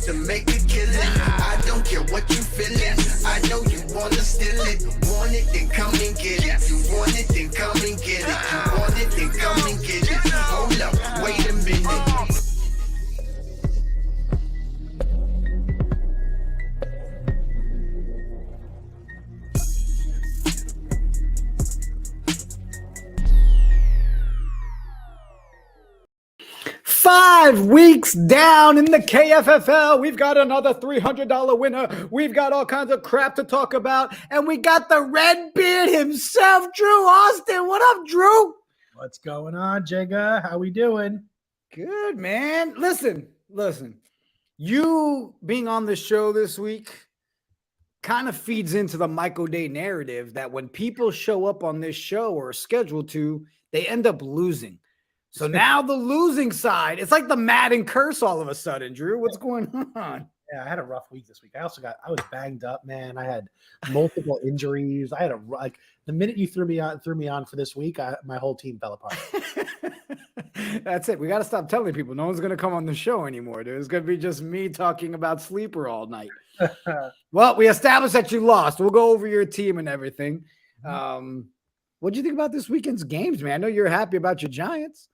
to make a killing. I don't care what you feeling. I know you wanna steal it. Want it, then come and get it. You want it, then come and get it. You want it, then come and get it. Hold up, wait a minute. Five weeks down in the KFFL. We've got another $300 winner. We've got all kinds of crap to talk about. And we got the red beard himself, Drew Austin. What up, Drew? What's going on, Jigga? How we doing? Good, man. Listen. You being on the show this week kind of feeds into the Michael Day narrative that when people show up on this show or are scheduled to, they end up losing. So now the losing side, it's like the Madden curse all of a sudden, Drew. What's going on? Yeah, I had a rough week this week. I was banged up, man. I had multiple injuries. I had the minute you threw me on for this week, my whole team fell apart. That's it. We got to stop telling people. No one's going to come on the show anymore, dude. It's going to be just me talking about Sleeper all night. Well, we established that you lost. We'll go over your team and everything. What do you think about this weekend's games, man? I know you're happy about your Giants.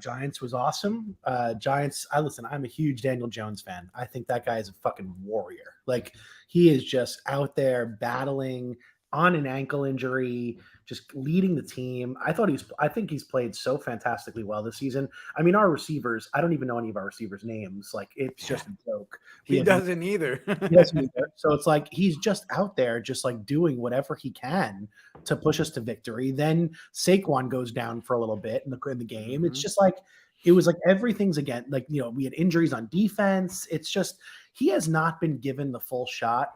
Giants was awesome. Giants, I'm a huge Daniel Jones fan. I think that guy is a fucking warrior. Like, he is just out there battling on an ankle injury, just leading the team. I think he's played so fantastically well this season. I mean, our receivers, I don't even know any of our receivers' names. Like, it's just a joke. He doesn't either. He doesn't either. So it's like he's just out there, just like doing whatever he can to push us to victory. Then Saquon goes down for a little bit in the game. It's just like it was like everything's again. Like, you know, we had injuries on defense. It's just he has not been given the full shot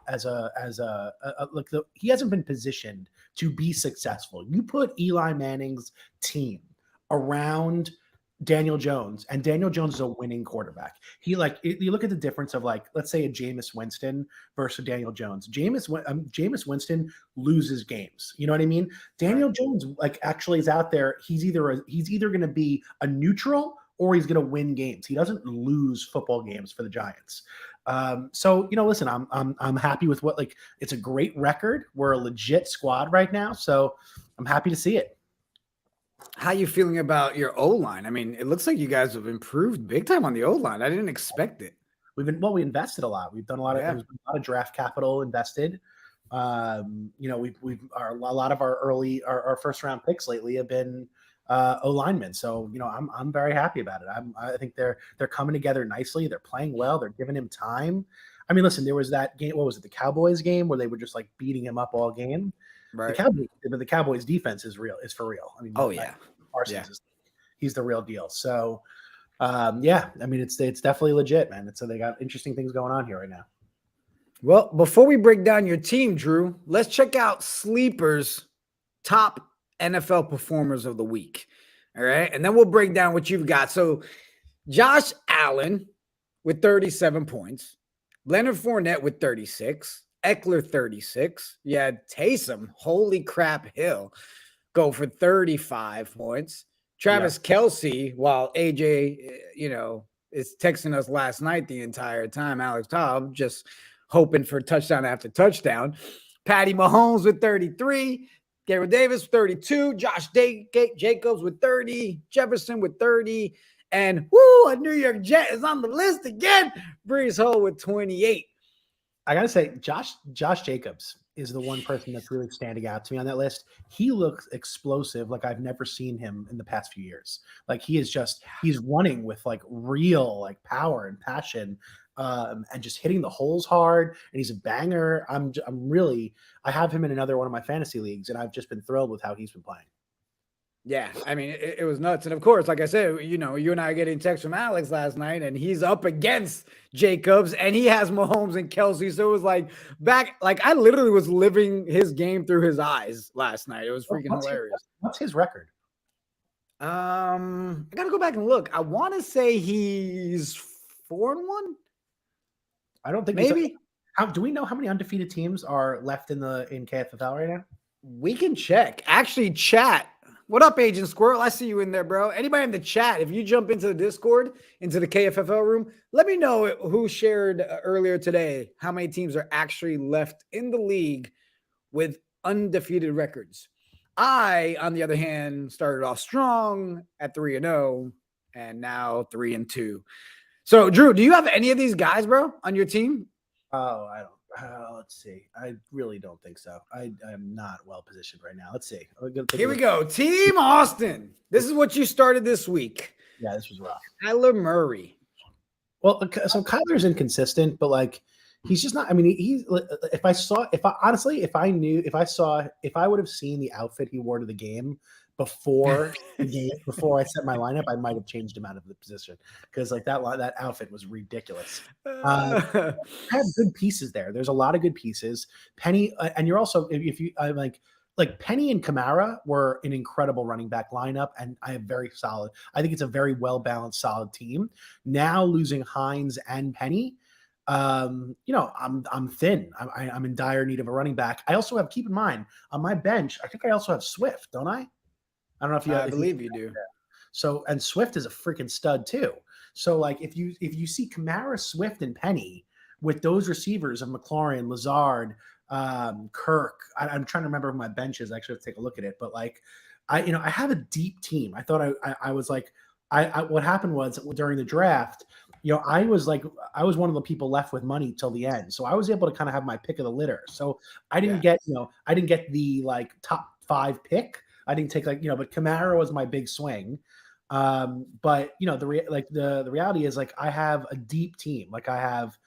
he hasn't been positioned to be successful. You put Eli Manning's team around Daniel Jones, and Daniel Jones is a winning quarterback. You look at the difference of, like, let's say a Jameis Winston versus Daniel Jones. Jameis Winston loses games. You know what I mean? Daniel Jones, like, actually is out there. He's either going to be a neutral or he's going to win games. He doesn't lose football games for the Giants. So, you know, listen, I'm happy with it's a great record. We're a legit squad right now. So I'm happy to see it. How you feeling about your O-line? I mean, it looks like you guys have improved big time on the O-line. I didn't expect it. We invested a lot. We've done a lot of draft capital invested. You know, a lot of our first round picks lately have been O-linemen. So, you know, I'm very happy about it. I think they're coming together nicely. They're playing well. They're giving him time. I mean, listen, there was that game. What was it? The Cowboys game where they were just like beating him up all game. Right. The Cowboys defense is real. It's for real. I mean, Parsons he's the real deal. So, I mean, it's definitely legit, man. So they got interesting things going on here right now. Well, before we break down your team, Drew, let's check out Sleeper's top NFL performers of the week. All right. And then we'll break down what you've got. So Josh Allen with 37 points, Leonard Fournette with 36, Eckler 36. You had Taysom, holy crap, Hill go for 35 points. Travis Kelce, while AJ, is texting us last night the entire time, Alex Taub just hoping for touchdown after touchdown. Patty Mahomes with 33. Gabriel Davis, 32. Josh Jacobs with 30. Jefferson with 30. And a New York Jet is on the list again. Breece Hall with 28. I got to say, Josh Jacobs is the one person that's really standing out to me on that list. He looks explosive like I've never seen him in the past few years. Like, he's running with like real like power and passion. And just hitting the holes hard, and he's a banger. I have him in another one of my fantasy leagues, and I've just been thrilled with how he's been playing. Yeah, I mean, it was nuts. And of course, like I said, you and I are getting text from Alex last night, and he's up against Jacobs, and he has Mahomes and Kelce. So it was I literally was living his game through his eyes last night. It was freaking hilarious. What's his record? I got to go back and look. I want to say he's 4-1. I don't think maybe. Do we know how many undefeated teams are left in KFFL right now? We can check. Actually, chat. What up, Agent Squirrel? I see you in there, bro. Anybody in the chat, if you jump into the Discord, into the KFFL room, let me know who shared earlier today how many teams are actually left in the league with undefeated records. I, on the other hand, started off strong at 3-0 and now 3-2. So, Drew, do you have any of these guys, bro, on your team? Oh, I don't. Let's see. I really don't think so. I am not well positioned right now. Let's see. Here we go. Team Austin. This is what you started this week. Yeah, this was rough. Kyler Murray. Well, so Kyler's inconsistent, but like he's just not. I mean, if I would have seen the outfit he wore to the game before before I set my lineup, I might have changed him out of the position because like that outfit was ridiculous. I have good pieces there. There's a lot of good pieces. Penny, and you're also if you like Penny and Kamara were an incredible running back lineup, and I think it's a very well balanced, solid team. Now losing Hines and Penny, I'm thin. I'm in dire need of a running back. I also have, keep in mind, on my bench, I think I also have Swift, don't I? I don't know if you. I believe you do. So, and Swift is a freaking stud too. So, like, if you see Kamara, Swift, and Penny with those receivers of McLaurin, Lazard, Kirk, I'm trying to remember who my bench is. I actually have to take a look at it. But like, I have a deep team. I thought I was like, what happened was during the draft, I was one of the people left with money till the end. So I was able to kind of have my pick of the litter. So I didn't get the like top 5 pick. I didn't take but Kamara was my big swing. But the reality is like I have a deep team. Like I have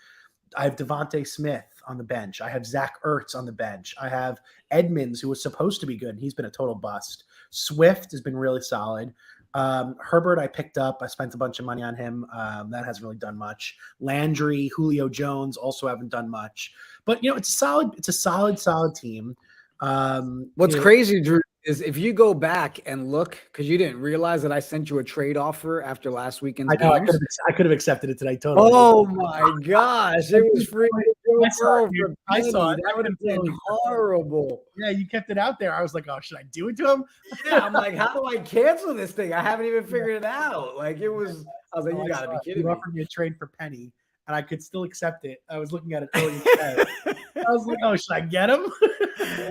Devontae Smith on the bench. I have Zach Ertz on the bench. I have Edmonds, who was supposed to be good. He's been a total bust. Swift has been really solid. Herbert, I picked up. I spent a bunch of money on him. That hasn't really done much. Landry, Julio Jones also haven't done much. But it's a solid team. What's crazy, Drew, is if you go back and look, because you didn't realize that I sent you a trade offer after last weekend's games. I could have accepted it today. Totally. Oh my gosh, it was free. I saw it. That would have been horrible. Yeah, you kept it out there. I was like, oh, should I do it to him? Yeah, I'm like, how do I cancel this thing? I haven't even figured it out. Like I was like, you gotta be kidding me. You offered me a trade for Penny, and I could still accept it. I was looking at it earlier today. I was like, oh, should I get him?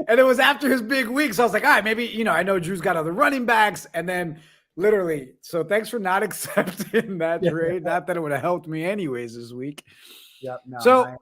And it was after his big week. So I was like, all right, maybe, I know Drew's got other running backs. And then literally, so thanks for not accepting that trade. Not that it would have helped me anyways this week. Yep. No, so,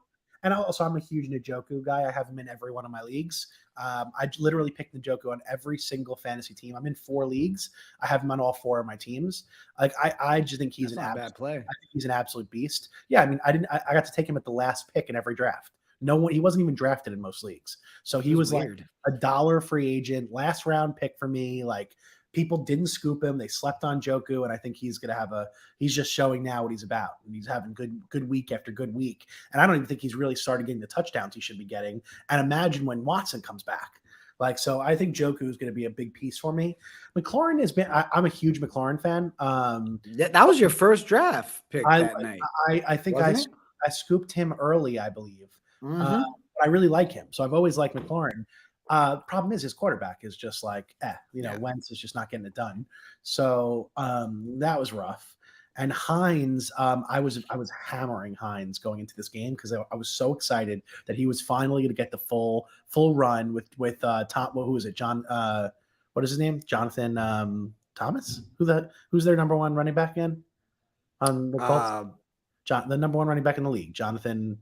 and also I'm a huge Njoku guy. I have him in every one of my leagues. I literally picked Njoku on every single fantasy team. I'm in 4 leagues. I have him on all 4 of my teams. Like I just think he's bad play. I think he's an absolute beast. Yeah. I mean, I got to take him at the last pick in every draft. He wasn't even drafted in most leagues. So he was weird. Like $1 free agent, last round pick for me. Like people didn't scoop him. They slept on Njoku. And I think he's going to he's just showing now what he's about. And he's having good week after good week. And I don't even think he's really started getting the touchdowns he should be getting. And imagine when Watson comes back. So I think Njoku is going to be a big piece for me. McLaurin has been, I'm a huge McLaurin fan. That was your first draft pick that night. I think I scooped him early, I believe. But I really like him. So I've always liked McLaurin. Problem is his quarterback is just like, Wentz is just not getting it done. So that was rough. And Hines, I was hammering Hines going into this game because I was so excited that he was finally going to get the full run with Tom. Who is it? John? What is his name? Jonathan Thomas. Who's their number 1 running back again? On the Colts? The number 1 running back in the league, Jonathan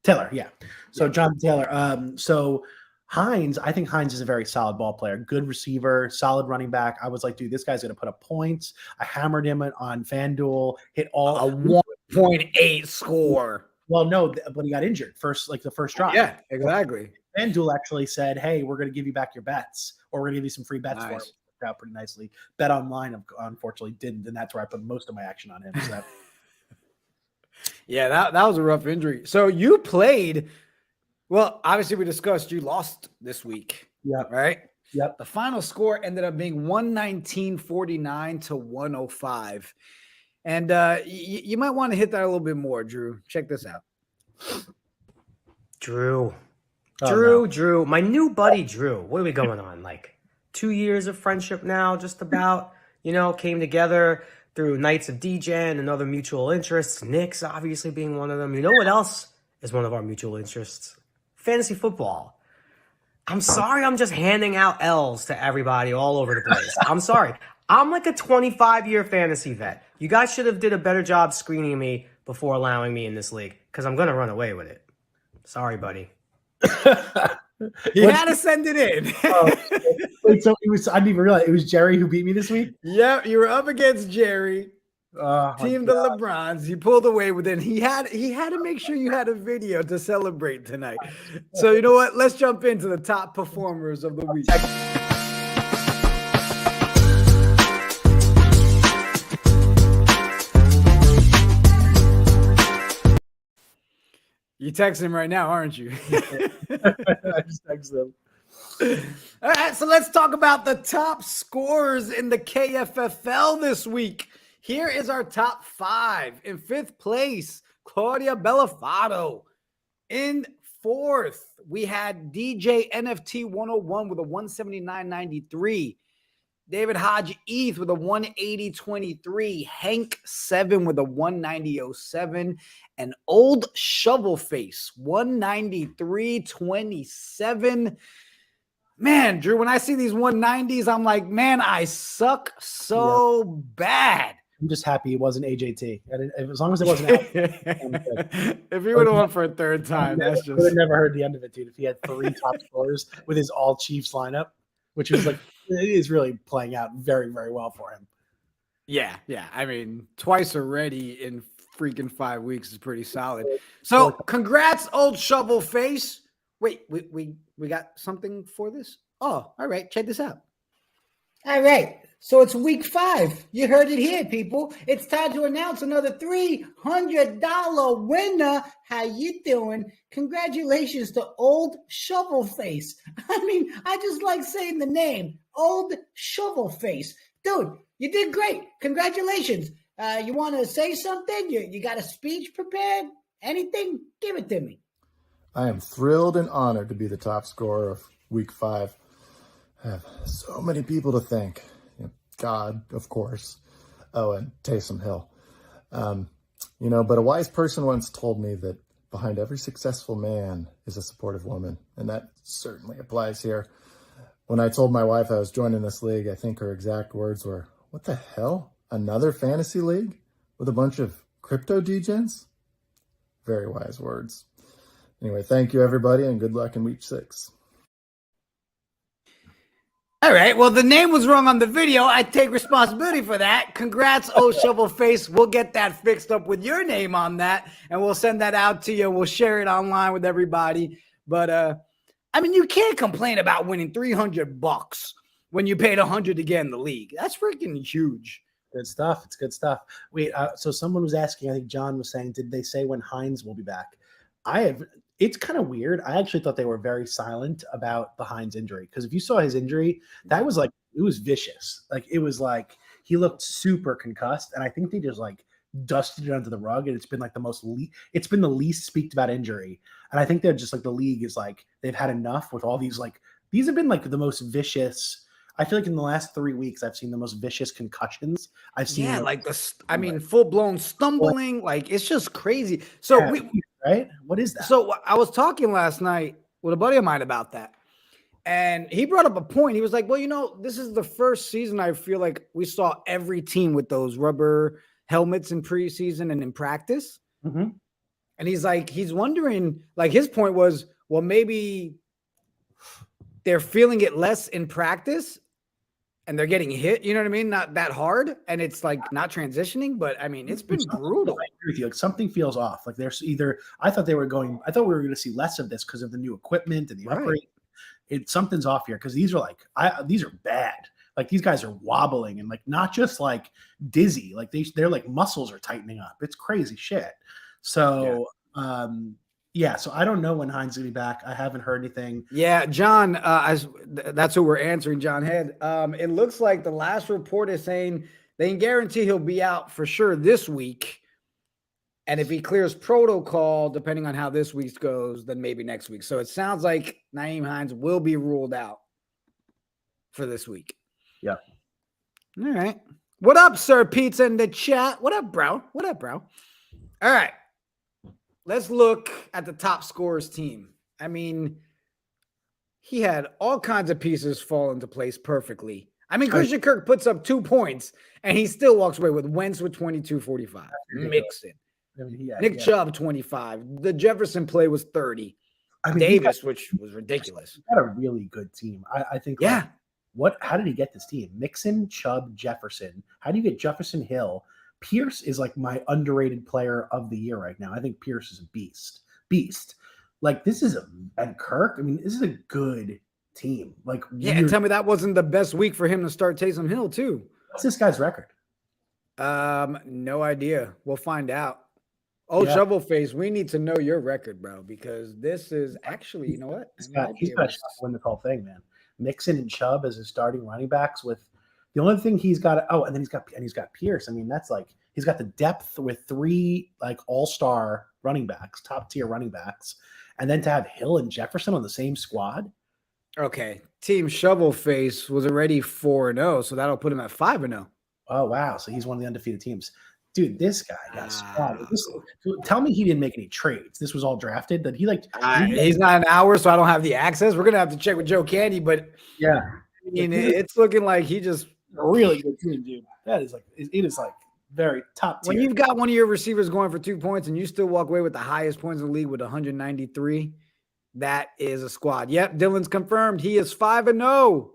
Taylor, yeah. So Jonathan Taylor. So Hines, I think Hines is a very solid ball player, good receiver, solid running back. I was like, dude, this guy's going to put up points. I hammered him on FanDuel, hit all a 1.8 score. Well, no, but he got injured the first drive. Yeah, exactly. FanDuel actually said, hey, we're going to give you back your bets, or we're going to give you some free bets for it. Worked out pretty nicely. Bet Online, unfortunately, didn't, and that's where I put most of my action on him. So yeah, that was a rough injury. So you played, well, obviously we discussed you lost this week. Yeah. Right? Yep. The final score ended up being 119-49 to 105. And you might want to hit that a little bit more, Drew. Check this out. Drew. My new buddy, Drew. What are we going on? Like 2 years of friendship now, just about, came together through Knights of Degen and other mutual interests. Knicks obviously being one of them. You know what else is one of our mutual interests? Fantasy football. I'm sorry I'm just handing out L's to everybody all over the place. I'm sorry. I'm like a 25-year fantasy vet. You guys should have did a better job screening me before allowing me in this league, because I'm going to run away with it. Sorry, buddy. You had to send it in. Wait, so it was, I didn't even realize it was Jerry who beat me this week? Yeah, you were up against Jerry. Team the LeBrons. He pulled away with it. He had to make sure you had a video to celebrate tonight. So you know what? Let's jump into the top performers of the week. You text him right now, aren't you? I just texted him. All right, so let's talk about the top scorers in the KFFL this week. Here is our top 5. In 5th place, Claudia Bellafato. In 4th, we had DJ NFT 101 with a 179.93. David Hodge Eith with a 180.23. Hank 7 with a 190.07. And Old Shovelface 193.27. Man, Drew, when I see these 190s, I'm like, man, I suck so bad. I'm just happy it wasn't AJT. As long as it wasn't Alex, if he would have won for a third time, that's just. I would have never heard the end of it, dude. If he had 3 top scorers with his all Chiefs lineup, which was like, it is really playing out very, very well for him. Yeah. I mean, twice already in freaking 5 weeks is pretty solid. So, congrats, Old Shovelface. Wait, we got something for this? Oh, all right. Check this out. All right. So it's week 5. You heard it here, people. It's time to announce another $300 winner. How you doing? Congratulations to Old Shovelface. I mean, I just like saying the name, Old Shovelface. Dude, you did great. Congratulations. You want to say something? You got a speech prepared? Anything? Give it to me. I am thrilled and honored to be the top scorer of week 5. I have so many people to thank. God, of course. Oh, and Taysom Hill. But a wise person once told me that behind every successful man is a supportive woman. And that certainly applies here. When I told my wife I was joining this league, I think her exact words were, "What the hell? Another fantasy league with a bunch of crypto degens?" Very wise words. Anyway, thank you, everybody, and good luck in week 6. All right. Well, the name was wrong on the video. I take responsibility for that. Congrats, Old Shovelface. We'll get that fixed up with your name on that, and we'll send that out to you. We'll share it online with everybody. But, I mean, you can't complain about winning $300 when you paid $100 to get in the league. That's freaking huge. Good stuff. It's good stuff. Wait, so someone was asking, I think John was saying, did they say when Hines will be back? It's kind of weird. I actually thought they were very silent about the Hines injury, because if you saw his injury, that was like, it was vicious. Like, it was like he looked super concussed, and I think they just like dusted it under the rug, and it's been like it's been the least speaked about injury. And I think they're just like, the league is like, they've had enough with all these, like, these have been like the most vicious. I feel like in the last 3 weeks, I've seen the most vicious concussions I've seen. Yeah, like full-blown stumbling. Like, it's just crazy. So yeah, right? What is that? So I was talking last night with a buddy of mine about that. And he brought up a point. He was like, well, this is the first season I feel like we saw every team with those rubber helmets in preseason and in practice. Mm-hmm. And he's like, he's wondering, like, his point was, well, maybe they're feeling it less in practice and they're getting hit, you know what I mean? Not that hard. And it's like not transitioning, but I mean, it's been brutal. I agree with you. Like, something feels off. Like, there's either, I thought we were going to see less of this because of the new equipment and the upgrade. Something's off here, because these are bad. Like, these guys are wobbling and like not just like dizzy, like they're like muscles are tightening up. It's crazy shit. So so I don't know when Hines is gonna be back. I haven't heard anything. Yeah, John, that's who we're answering, John Head. It looks like the last report is saying they can guarantee he'll be out for sure this week. And if he clears protocol, depending on how this week goes, then maybe next week. So it sounds like Nyheim Hines will be ruled out for this week. Yeah. All right. What up, Sir Pizza in the chat? What up, bro? What up, bro? All right. Let's look at the top scorers team. I mean, he had all kinds of pieces fall into place perfectly. I mean, Christian Kirk puts up 2 points, and he still walks away with Wentz with 22-45. Mixon. I mean, Nick Chubb, 25. The Jefferson play was 30. I mean, Davis, which was ridiculous. He got a really good team. I think. Yeah. How did he get this team? Mixon, Chubb, Jefferson. How do you get Jefferson, Hill? Pierce is like my underrated player of the year right now. I think Pierce is a beast. Like this is and Kirk. I mean, this is a good team. Like, yeah, and tell me that wasn't the best week for him to start Taysom Hill too. What's this guy's record? No idea. We'll find out. Oh, yeah. Shovel Face, we need to know your record, bro, because this is actually, you know what? He's got to win the whole thing, man. Mixon and Chubb as his starting running backs with the only thing he's got. Oh, and then he's got Pierce. I mean, that's like he's got the depth with 3 like all-star running backs, top tier running backs, and then to have Hill and Jefferson on the same squad. Okay, Team Shovel Face was already 4-0, so that'll put him at 5-0. Oh wow, so he's one of the undefeated teams. Dude, this guy got spotted. Tell me he didn't make any trades. This was all drafted. That he like he's not an hour, so I don't have the access. We're gonna have to check with Joe Candy, but yeah, I mean, it's looking like he just a really good team, dude. That is like it is like very top tier. When you've got one of your receivers going for 2 points and you still walk away with the highest points in the league with 193, that is a squad. Yep, Dylan's confirmed. He is 5-0.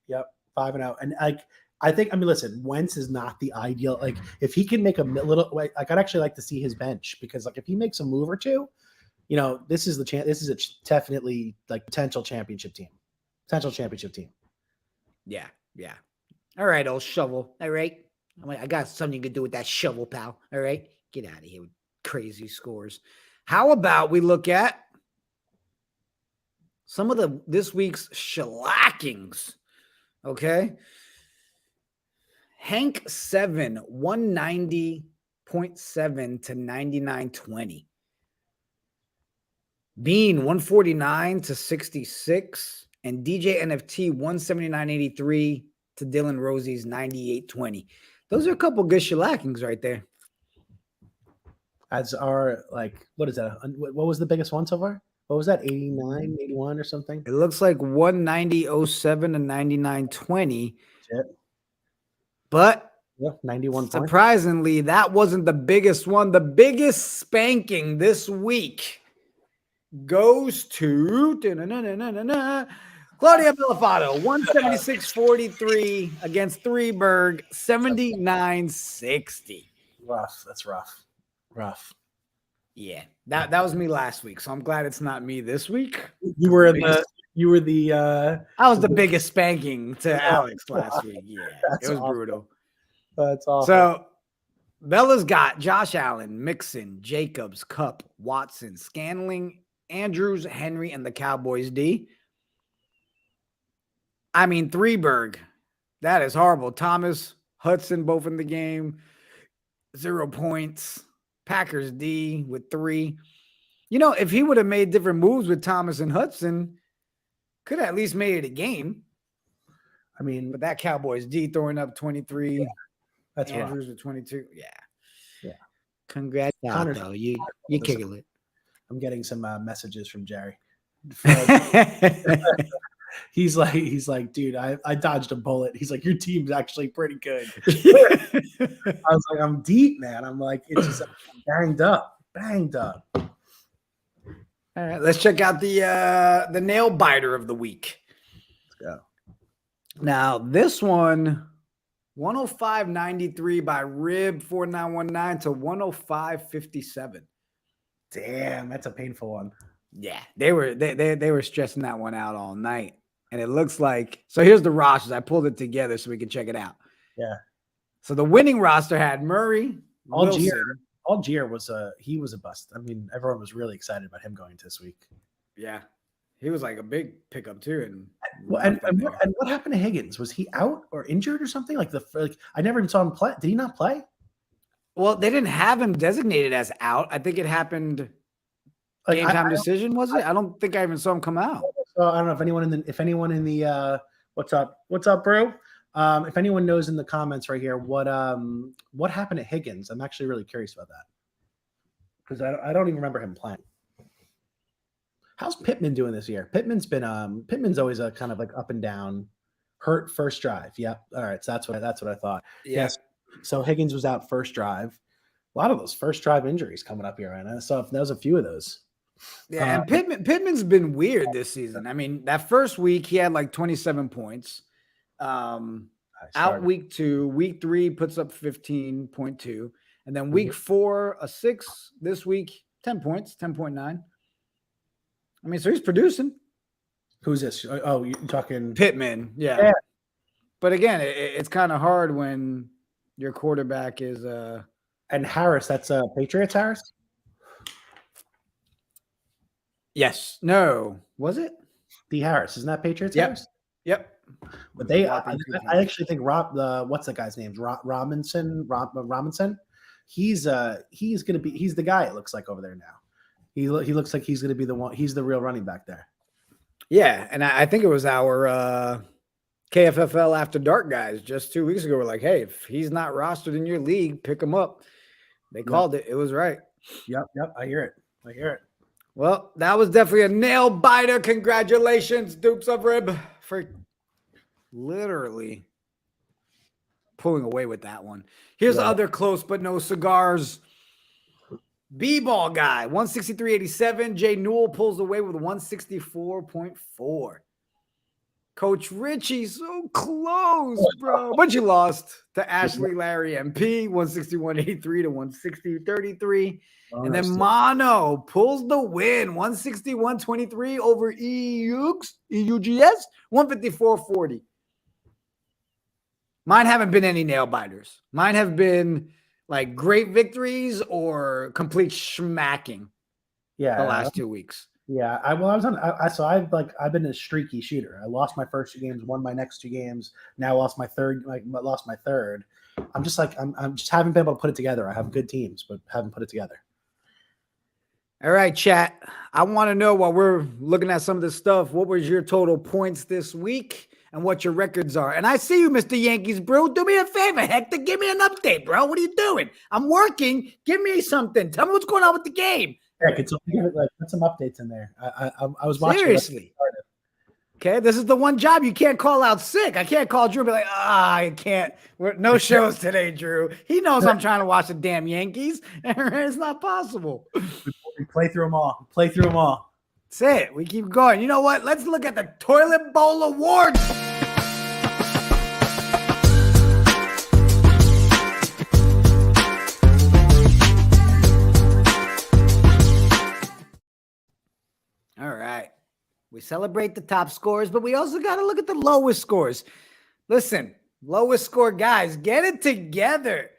Yep, 5-0, and like. I think, I mean, listen, Wentz is not the ideal. Like, if he can make a little, like, I'd actually like to see his bench because, like, if he makes a move or two, you know, this is the chance. This is definitely like potential championship team. Yeah. All right, old shovel. All right. I got something you can do with that shovel, pal. All right. Get out of here with crazy scores. How about we look at some of this week's shellackings? Okay. Hank 7, 190.7 to 99.20. Bean 149 to 66. And DJ NFT 179.83 to Dylan Rosie's 98.20. Those are a couple good shellackings right there. As our, like, what is that? What was the biggest one so far? What was that? 89, 81 or something? It looks like 190.07 to 99.20. But 91 surprisingly, that wasn't the biggest one. The biggest spanking this week goes to Claudia Bellafato, 176.43 against Threeberg, 79.60. Rough. That's rough. Yeah, that was me last week, so I'm glad it's not me this week. I was the biggest spanking to Alex last week. Yeah, it was brutal. That's awesome. So Bella's got Josh Allen, Mixon, Jacobs, Kupp, Watson, Scanling, Andrews, Henry, and the Cowboys D. I mean, Threeberg, that is horrible. Thomas, Hudson, both in the game, 0 points. Packers D with 3. You know, if he would have made different moves with Thomas and Hudson, could have at least made it a game. I mean, but that Cowboys D throwing up 23. Yeah, that's Andrews with 22. Yeah. Congrats, Connor, though. You kill it. I'm getting some messages from Jerry. He's like, dude, I dodged a bullet. He's like, your team's actually pretty good. I was like, I'm deep, man. I'm like, it's just banged up. All right, let's check out the nail biter of the week. Let's go. Now, this one, 105.93 by Rib 4919 to 105.57. Damn, that's a painful one. Yeah, they were stressing that one out all night. And it looks like, so here's the rosters. I pulled it together so we can check it out. Yeah. So the winning roster had Murray, Algier was a bust. I mean, everyone was really excited about him going this week. Yeah. He was like a big pickup too. And what happened to Higgins? Was he out or injured or something? Like I never even saw him play. Did he not play? Well, they didn't have him designated as out. I think it happened game time decision, was it? I don't think I even saw him come out. So I don't know if anyone in the What's up? What's up, bro? If anyone knows in the comments right here, what happened to Higgins? I'm actually really curious about that because I don't even remember him playing. How's Pittman doing this year? Pittman's always a kind of like up and down, hurt first drive. Yep. All right. So that's what I thought. Yeah. Yes. So Higgins was out first drive. A lot of those first drive injuries coming up here, right? So there was a few of those. Yeah, and Pittman's been weird this season. I mean, that first week he had like 27 points. Out week 2, week 3 puts up 15.2, and then week 4 a 6. This week 10 points, 10.9. I mean, so he's producing. Who's this? Oh, you're talking Pittman. Yeah. But again, it's kind of hard when your quarterback is and Harris. That's Patriots Harris. Yes. No. Was it? D. Harris. Isn't that Patriots Yep. Harris? Yep. But I actually think what's the guy's name? Robinson. He's the guy. It looks like over there now. He looks like he's gonna be the one. He's the real running back there. Yeah, and I think it was our KFFL After Dark guys just 2 weeks ago. We're like, hey, if he's not rostered in your league, pick him up. They called it. It was right. Yep. I hear it. Well, that was definitely a nail biter. Congratulations, Dukes of Rib, for literally pulling away with that one. Here's other close but no cigars. B-ball guy, 163.87. Jay Newell pulls away with 164.4. Coach Richie, so close, bro. But you lost to Ashley Larry MP, 161.83 to 160.33. And then Mono pulls the win, 161.23 over EUGS, 154.40. Mine haven't been any nail biters. Mine have been like great victories or complete schmacking. Yeah, the last 2 weeks. Yeah, I've been a streaky shooter. I lost my first 2 games, won my next 2 games. Now lost my third. I'm just haven't been able to put it together. I have good teams, but haven't put it together. All right, chat. I want to know while we're looking at some of this stuff, what was your total points this week and what your records are? And I see you, Mr. Yankees, bro. Do me a favor, Hector. Give me an update, bro. What are you doing? I'm working. Give me something. Tell me what's going on with the game. Yeah, put some updates in there. I was watching. Seriously. Okay, this is the one job you can't call out sick. I can't call Drew and be like, I can't. No shows today, Drew. He knows I'm trying to watch the damn Yankees. It's not possible. We play through them all. That's it. We keep going. You know what? Let's look at the Toilet Bowl Awards. All right. We celebrate the top scores, but we also got to look at the lowest scores. Listen, lowest score guys, get it together.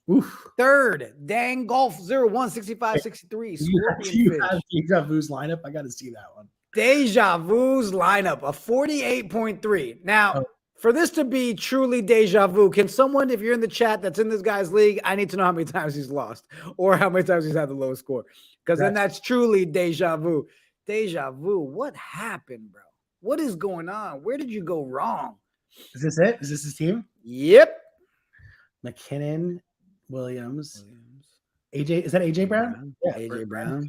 Oof. Third, Dang Golf 01, 65, 63. You have Deja Vu's lineup? I got to see that one. Deja Vu's lineup, a 48.3. Now, for this to be truly deja vu, can someone, if you're in the chat that's in this guy's league, I need to know how many times he's lost or how many times he's had the lowest score. Because then that's truly deja vu. Deja vu, what happened, bro? What is going on? Where did you go wrong? Is this it? Is this his team? Yep. McKinnon, Williams. AJ, is that AJ Brown? Yeah, AJ Brown.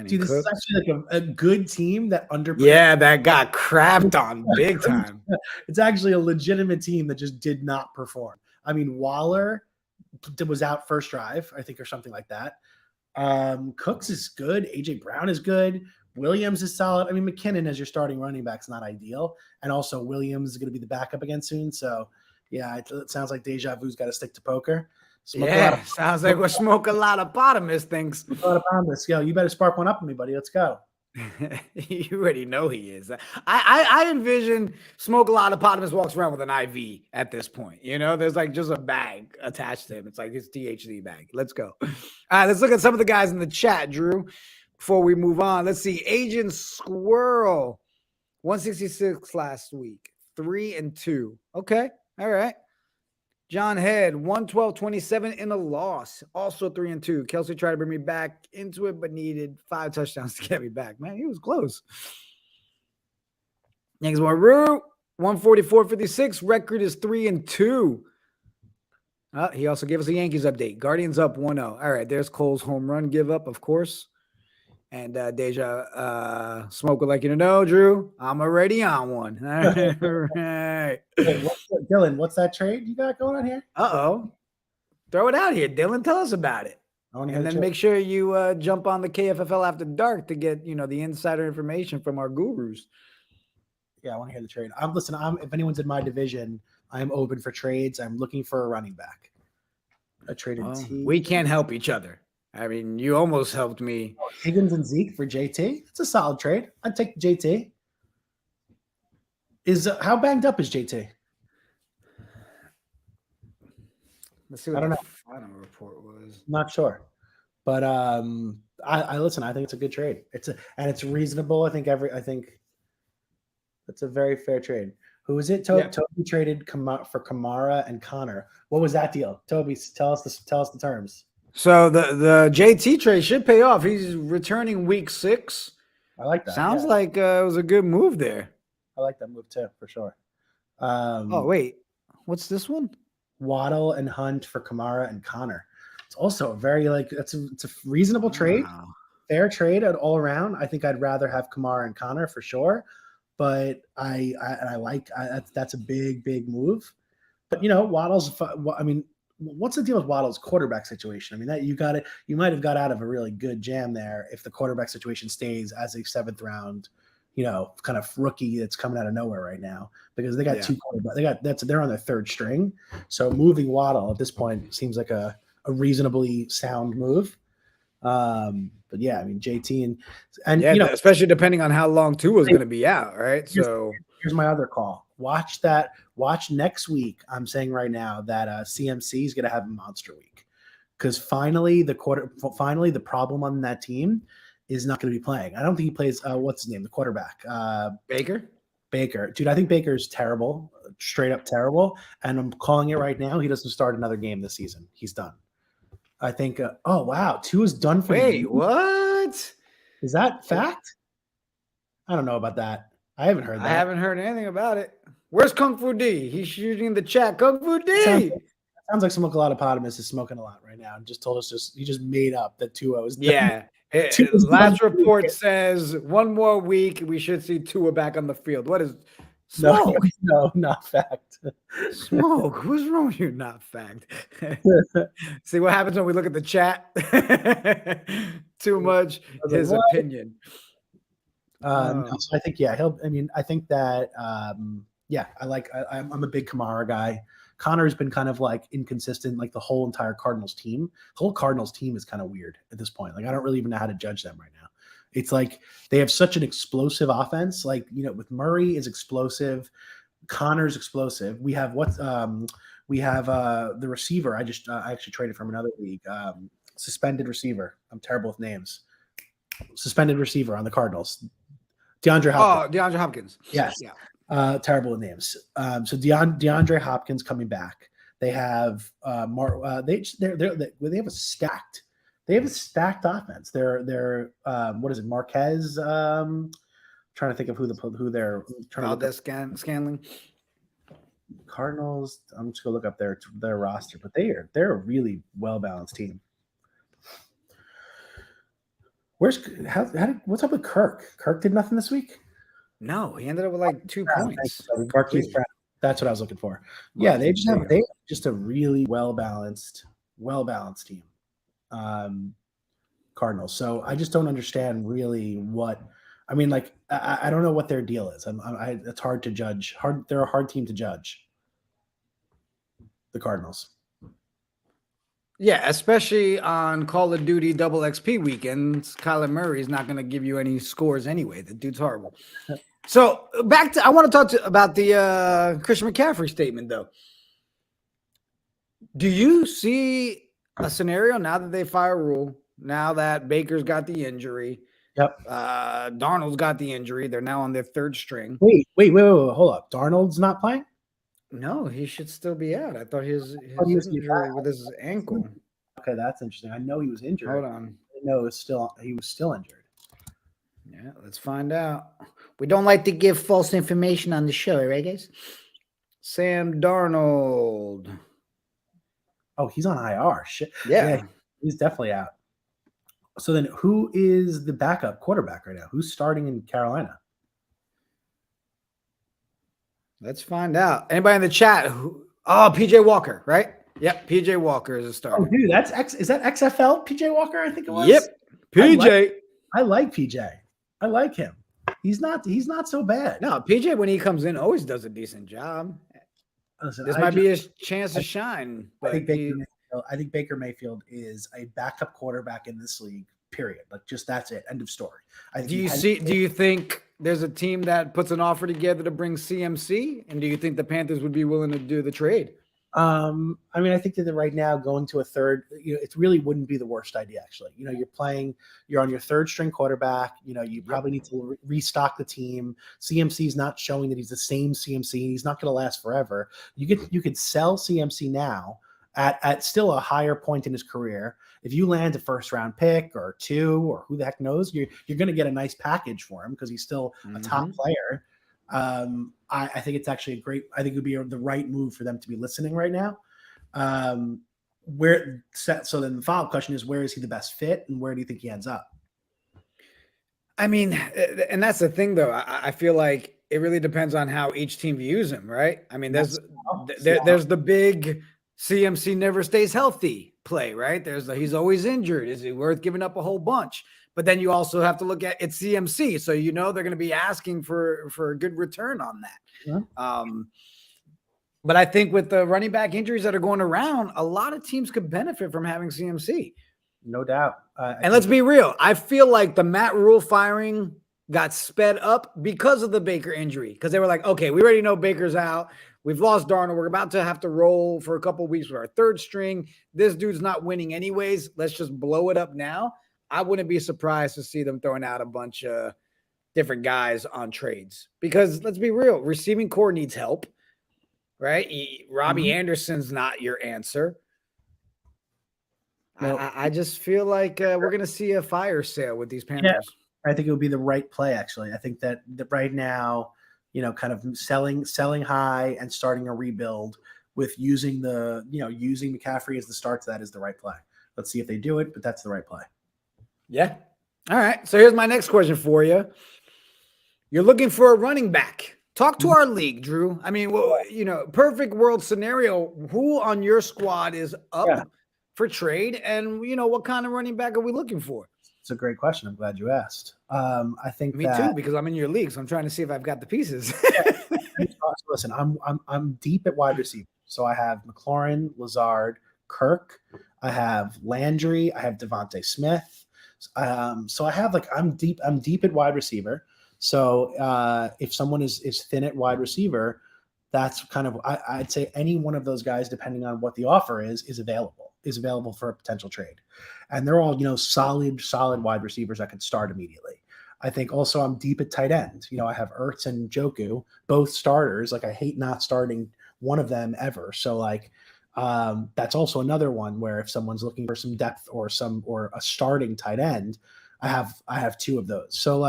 Dude, this is actually like a good team that that got crapped on big time. It's actually a legitimate team that just did not perform. I mean, Waller was out first drive, I think, or something like that. Cooks is good. AJ Brown is good. Williams is solid. I mean, McKinnon as your starting running back is not ideal. And also Williams is going to be the backup again soon. So, yeah, it sounds like Deja Vu's got to stick to poker. Sounds like we'll smoke a lot of bottomless things. Yo, you better spark one up with me, buddy. Let's go. You already know he is. I envision Smoke a lot of Potamus walks around with an IV at this point. You know, there's like just a bag attached to him. It's like his THC bag. Let's go. All right, let's look at some of the guys in the chat, Drew, before we move on. Let's see. Agent Squirrel, 166 last week, 3-2. Okay. All right. John Head, 112.27 in a loss. Also 3-2. Kelsey tried to bring me back into it, but needed 5 touchdowns to get me back. Man, he was close. Yankees more Rue. 144.56. Record is 3-2. He also gave us a Yankees update. Guardians up 1-0. All right, there's Cole's home run give up, of course. And Deja, Smoke would like you to know, Drew, I'm already on one. All right. Hey, Dylan, what's that trade you got going on here? Uh-oh. Throw it out here, Dylan. Tell us about it. And then make sure you jump on the KFFL After Dark to get, the insider information from our gurus. Yeah, I want to hear the trade. If anyone's in my division, I'm open for trades. I'm looking for a running back. A traded team. We can't help each other. I mean, you almost helped me. Higgins and Zeke for JT. It's a solid trade. I'd take JT. How banged up is JT? Let's see what the final report was. Not sure, but I listen. I think it's a good trade. It's reasonable. I think it's a very fair trade. Who is it? Toby traded for Kamara and Connor. What was that deal? Toby, tell us the terms. So the JT trade should pay off. He's returning week 6. I like that. Sounds like it was a good move there. I like that move too, for sure. Wait, what's this one? Waddle and Hunt for Kamara and Connor. It's also a very it's a reasonable trade, fair trade all around. I think I'd rather have Kamara and Connor for sure, but that's a big move. But Waddle's. I mean, what's the deal with Waddle's quarterback situation? I mean, that you might have got out of a really good jam there if the quarterback situation stays as a 7th round, kind of rookie that's coming out of nowhere right now, because they got 2 quarterbacks. They're on their 3rd string. So moving Waddle at this point seems like a reasonably sound move. But yeah, I mean, JT and especially depending on how long Tua is going to be out, right? So here's my other call. Watch next week. I'm saying right now that CMC is going to have a monster week, because finally the problem on that team is not going to be playing. I don't think he plays. What's his name? The quarterback. Baker. Dude, I think Baker's terrible, straight up terrible. And I'm calling it right now. He doesn't start another game this season. He's done. I think. Oh wow, Tua's done for. Wait, what? Is that fact? I don't know about that. I haven't heard that. I haven't heard anything about it. Where's Kung Fu D? He's shooting in the chat. Kung Fu D. Sounds like Smokalopotamus is smoking a lot right now, and just told us he just made up that Tua was. Yeah. Last report says 1 more week we should see Tua back on the field. What is Smoke? No, not fact. Smoke. What's wrong with you? Not fact. See what happens when we look at the chat? Too much his opinion. So I think I think that I'm a big Kamara guy. Connor's been kind of inconsistent, like the whole entire Cardinals team. The whole Cardinals team is kind of weird at this point. I don't really even know how to judge them right now. It's like they have such an explosive offense. With Murray is explosive, Connor's explosive. We have the receiver. I actually traded from another league. Suspended receiver. I'm terrible with names. Suspended receiver on the Cardinals. DeAndre Hopkins. Oh, DeAndre Hopkins. Yes. Yeah. Terrible with names. So DeAndre Hopkins coming back. They have they have a stacked offense. They're what is it? Marquez. Trying to think of who they're trying to Scanling. Cardinals. I'm just gonna look up their roster, but they're a really well balanced team. What's up with Kirk? Kirk did nothing this week. No, he ended up with 2 points. Marquise Brown. That's what I was looking for. Yeah, they just a really well balanced team. Cardinals. So I just don't understand really what. I mean, I don't know what their deal is. It's hard to judge. They're a hard team to judge. The Cardinals. Yeah, especially on Call of Duty Double XP weekends, Kyler Murray is not going to give you any scores anyway. The dude's horrible. So I want to talk about the Christian McCaffrey statement, though. Do you see a scenario now that they fire Rule, now that Baker's got the injury? Yep. Darnold's got the injury. They're now on their 3rd string. Wait. Hold up. Darnold's not playing? No, he should still be out. I thought his injury with his ankle. Okay, that's interesting. I know he was injured. Hold on. No, he was still injured. Yeah, let's find out. We don't like to give false information on the show, right, guys? Sam Darnold. Oh, he's on IR. Shit. Yeah. He's definitely out. So then who is the backup quarterback right now? Who's starting in Carolina? Let's find out. Anybody in the chat? Oh, PJ Walker, right? Yep, PJ Walker is a starter. Oh, dude, is that XFL PJ Walker? I think it was. Yep, PJ. I like PJ. I like him. He's not so bad. No, PJ when he comes in always does a decent job. Listen, This might be his chance to shine. I But think Baker Mayfield is a backup quarterback in this league. Period. Like, just that's it. End of story. do you think there's a team that puts an offer together to bring CMC? And do you think the Panthers would be willing to do the trade? I mean, I think that right now going to a third, it really wouldn't be the worst idea, actually. You're on your third string quarterback. You probably need to restock the team. CMC is not showing that he's the same CMC. He's not going to last forever. You could sell CMC now at still a higher point in his career. If you land a first round pick or 2 or who the heck knows, you're going to get a nice package for him because he's still a top player. I think it's actually I think it would be the right move for them to be listening right now. So then the follow-up question is, where is he the best fit and where do you think he ends up? I mean, and that's the thing though. I feel like it really depends on how each team views him, right? I mean, there's the big CMC never stays healthy play, right? He's always injured. Is he worth giving up a whole bunch? But then you also have to look at it's CMC. So, they're going to be asking for a good return on that. Yeah. But I think with the running back injuries that are going around, a lot of teams could benefit from having CMC. No doubt. And let's be real. I feel like the Matt Rule firing got sped up because of the Baker injury. Because they were like, okay, we already know Baker's out. We've lost Darnold. We're about to have to roll for a couple of weeks with our third string. This dude's not winning anyways. Let's just blow it up now. I wouldn't be surprised to see them throwing out a bunch of different guys on trades because let's be real, receiving core needs help, right? Robbie Anderson's not your answer. No. I just feel like we're going to see a fire sale with these Panthers. Yeah, I think it would be the right play, actually. I think that right now, kind of selling high and starting a rebuild with using McCaffrey as the start to that is the right play. Let's see if they do it, but that's the right play. Yeah. All right. So here's my next question for you. You're looking for a running back. Talk to our league, Drew. I mean, perfect world scenario. Who on your squad is up for trade? And, what kind of running back are we looking for? It's a great question. I'm glad you asked. I think me too, because I'm in your league. So I'm trying to see if I've got the pieces. Listen, I'm deep at wide receiver. So I have McLaurin, Lazard, Kirk. I have Landry. I have Devontae Smith. So I have I'm deep at wide receiver. So if someone is thin at wide receiver, that's kind of I'd say any one of those guys, depending on what the offer is available for a potential trade. And they're all solid wide receivers that could start immediately. I think also I'm deep at tight end. I have Ertz and Njoku, both starters. I hate not starting one of them ever. So that's also another one where if someone's looking for some depth or a starting tight end, I have 2 of those. So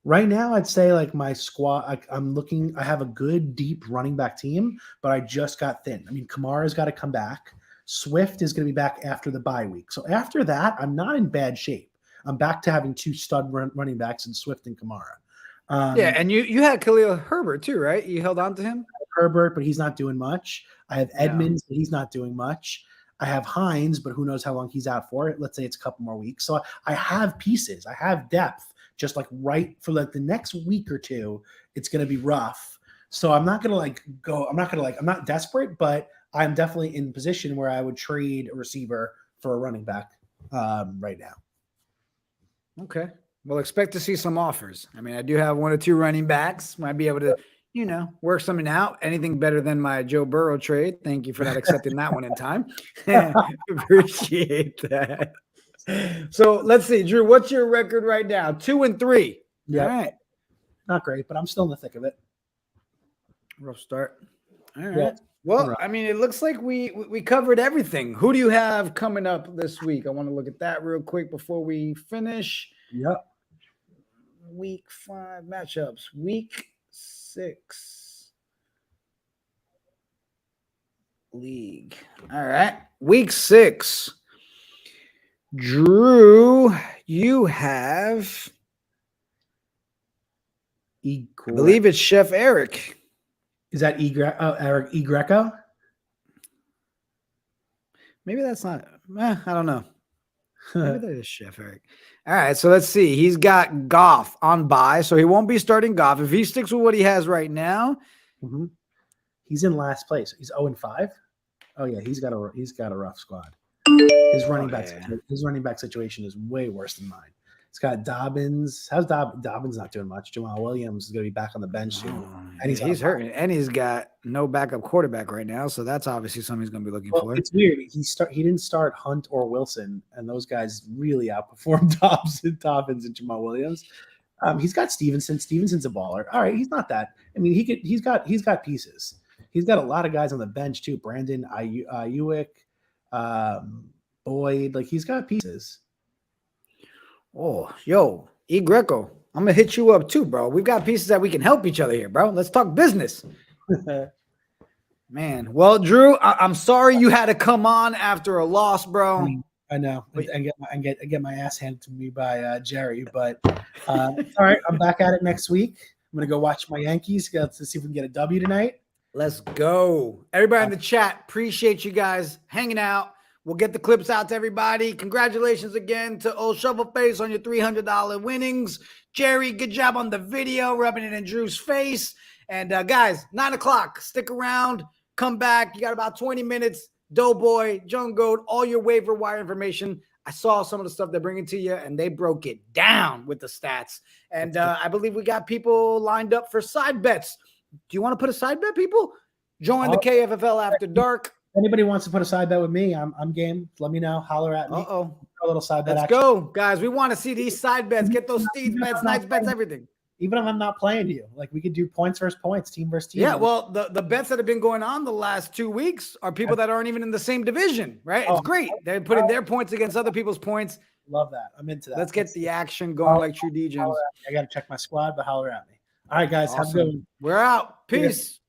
right now I'd say my squad, I have a good deep running back team, but I just got thin. I mean, Kamara's got to come back. Swift is going to be back after the bye week. So after that, I'm not in bad shape. I'm back to having 2 stud running backs in Swift and Kamara. And you had Khalil Herbert too, right? You held on to him? Herbert, but he's not doing much. I have Edmonds, but he's not doing much. I have Hines, but who knows how long he's out for. Let's say it's a couple more weeks. So I have pieces. I have depth. Just right for the next week or 2, it's going to be rough. So I'm not going to go. I'm not desperate, but I'm definitely in position where I would trade a receiver for a running back right now. Okay. Well, expect to see some offers. I mean, I do have 1 or 2 running backs. Might be able to, work something out. Anything better than my Joe Burrow trade. Thank you for not accepting that one in time. Appreciate that. So let's see, Drew, what's your record right now? 2-3. Yeah. All right. Not great, but I'm still in the thick of it. Rough start. All right. Yeah. Well, I mean, it looks like we covered everything. Who do you have coming up this week? I want to look at that real quick before we finish. Yep. week 5 matchups. Week 6 league. All right. Week 6. Drew, you have, I believe it's Chef Eric. Is that Eric E. Greco? Maybe that's not. I don't know. Maybe that is Chef Eric. All right, so let's see. He's got Goff on bye, so he won't be starting Goff. If he sticks with what he has right now, he's in last place. He's 0-5. Oh yeah, he's got a rough squad. His running back situation is way worse than mine. It's got Dobbins. How's Dobbins not doing much? Jamal Williams is going to be back on the bench soon. And he's hurting. And he's got no backup quarterback right now. So that's obviously something he's going to be looking for. It's weird. He didn't start Hunt or Wilson, and those guys really outperformed Dobbins and Jamal Williams. He's got Stevenson. Stevenson's a baller. All right, he's not that. I mean, he's got pieces. He's got a lot of guys on the bench too. Brandon Ayuk, Boyd. Like, he's got pieces. Oh, yo, E. Greco, I'm going to hit you up too, bro. We've got pieces that we can help each other here, bro. Let's talk business. Man. Well, Drew, I'm sorry you had to come on after a loss, bro. I know. And get my ass handed to me by Jerry. But all right, I'm back at it next week. I'm going to go watch my Yankees to see if we can get a W tonight. Let's go. Everybody in the chat, appreciate you guys hanging out. We'll get the clips out to everybody. Congratulations again to Old Shovelface on your $300 winnings. Jerry, good job on the video, rubbing it in Drew's face. And guys, 9 o'clock, stick around, come back. You got about 20 minutes. Doughboy, Joan Goat, all your waiver wire information. I saw some of the stuff they're bringing to you, and they broke it down with the stats. And I believe we got people lined up for side bets. Do you want to put a side bet, people? Join the KFFL After Dark. Anybody wants to put a side bet with me, I'm game. Let me know. Holler at me. A little side bet. Let's go, guys. We want to see these side bets. Get those Steeds bets, Knights bets, everything. Even if I'm not playing you, like, we could do points versus points, team versus team. Yeah, well, the bets that have been going on the last 2 weeks are people that aren't even in the same division, right? It's great. They're putting their points against other people's points. Love that. I'm into that. Let's get the action going like true DJs. I got to check my squad, but holler at me. All right, guys. Awesome. Have a good one. We're out. Peace.